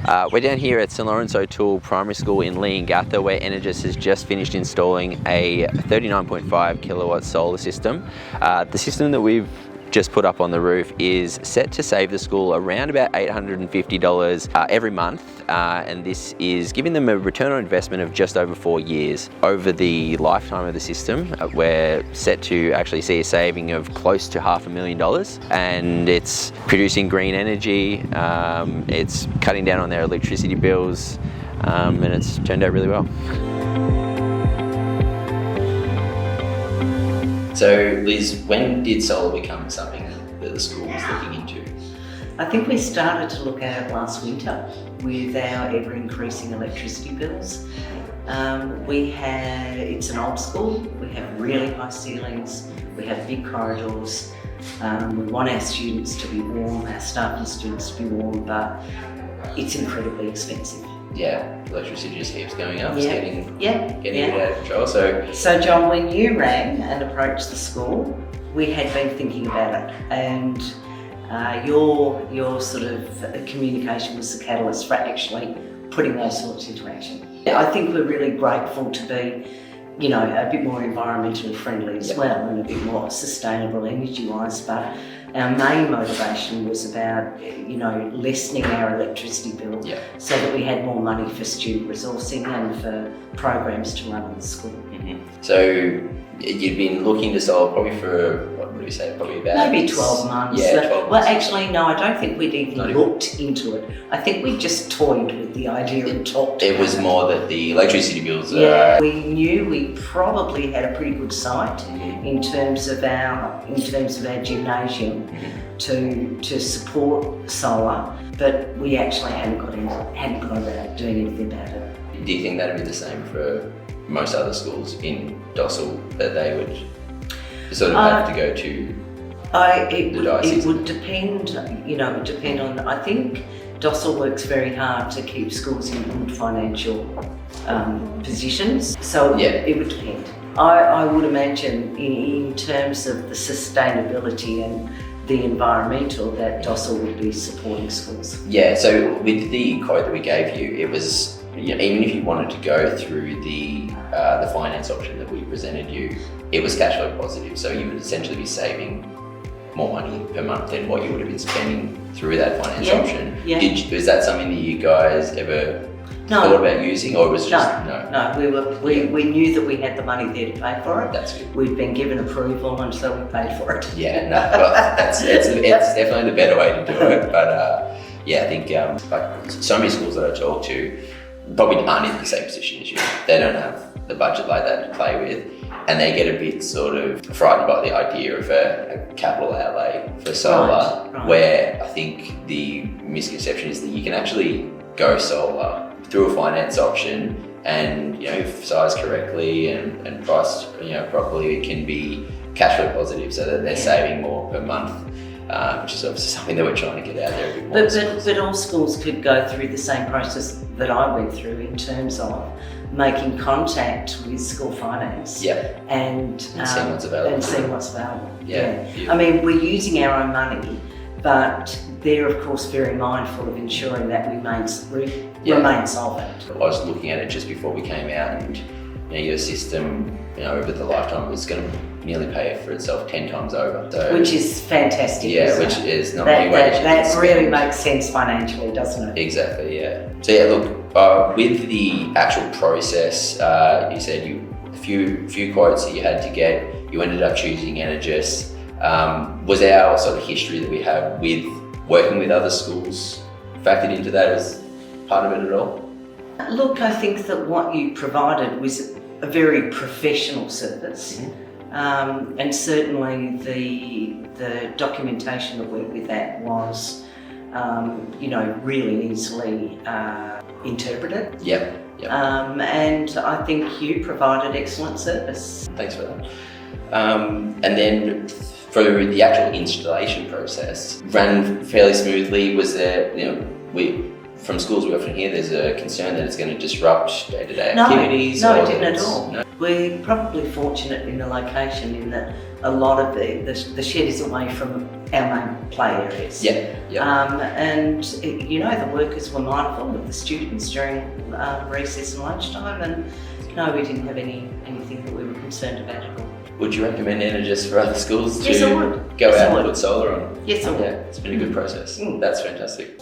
We're down here at St. Laurence O'Toole Primary School in Leongatha, where Energis has just finished installing a 39.5 kilowatt solar system. The system that we've just put up on the roof is set to save the school around about $850 every month, and this is giving them a return on investment of just over 4 years. Over the lifetime of the system, we're set to actually see a saving of close to $500,000, and it's producing green energy, it's cutting down on their electricity bills, and it's turned out really well. So Liz, when did solar become something that the school was looking into? I think we started to look at it last winter with our ever-increasing electricity bills. It's an old school, we have really high ceilings, we have big corridors, we want our students to be warm, our staff and students to be warm, but it's incredibly expensive. Yeah, electricity just keeps going up, Yeah. it's getting out of control. So John, when you rang and approached the school, we had been thinking about it, and your sort of communication was the catalyst for actually putting those sorts into action. I think we're really grateful to be, a bit more environmentally friendly as well, and a bit more sustainable energy-wise, but our main motivation was about, lessening our electricity bill so that we had more money for student resourcing and for programs to run in the school. Mm-hmm. So you've been looking to solve probably for, what do we say, probably about... Maybe 12 months. Yeah, 12 months. Well, actually, no, I don't think we'd even looked into it. I think we just toyed with the idea and talked about it. It was more that the electricity bills we knew we probably had a pretty good site in terms of our gymnasium to support solar, but we actually hadn't got about doing anything about it. Do you think that'd be the same for most other schools in Dossel, that they would sort of have to go to It would depend, it would depend on, I think Dossel works very hard to keep schools in good financial positions, so it would depend. I would imagine in terms of the sustainability and the environmental, that Dossel would be supporting schools. Yeah, so with the quote that we gave you, it was, even if you wanted to go through the finance option that we presented you, it was cash flow positive, so you would essentially be saving more money per month than what you would have been spending through that finance option. Yeah. Was that something that you guys ever thought about using, or was it just no? We knew that we had the money there to pay for it. That's good. We'd been given approval, and so we paid for it. Yeah, no, well, it's definitely the better way to do it. But I think like so many schools that I talk to probably aren't in the same position as you. They don't have the budget like that to play with, and they get a bit sort of frightened by the idea of a capital outlay for solar, right. Where I think the misconception is that you can actually go solar through a finance option, and if sized correctly and priced properly, it can be cash flow positive, so that they're saving more per month, which is obviously something that we're trying to get out there a bit more. But all schools could go through the same process that I went through in terms of making contact with school finance and seeing what's available. Yeah. I mean, we're using our own money, but they're of course very mindful of ensuring that we remain solvent. I was looking at it just before we came out, and your system, over the lifetime, was going to nearly pay for itself 10 times over. So, which is fantastic. Yeah, which is not many ways. That really makes sense financially, doesn't it? Exactly. Yeah. So look, with the actual process, you said a few quotes that you had to get. You ended up choosing Energis. Was our sort of history that we have with working with other schools factored into that as part of it at all? Look, I think that what you provided was a very professional service, and certainly the documentation that went with that was, really easily interpreted. Yep. And I think you provided excellent service. Thanks for that. And then for the actual installation process, ran fairly smoothly. Was there, from schools we often hear there's a concern that it's going to disrupt day-to-day No, activities. no, or it didn't that at it's- all. No? We're probably fortunate in the location in that a lot of the shed is away from our main play areas. Yeah, yeah. The workers were mindful of the students during recess and lunchtime, and no, we didn't have anything that we were concerned about at all. Would you recommend Energis for other schools Yes, I to would. go Yes, I out and would. put solar on? Yes, I would. Yeah, it's been a good process. Mm. That's fantastic.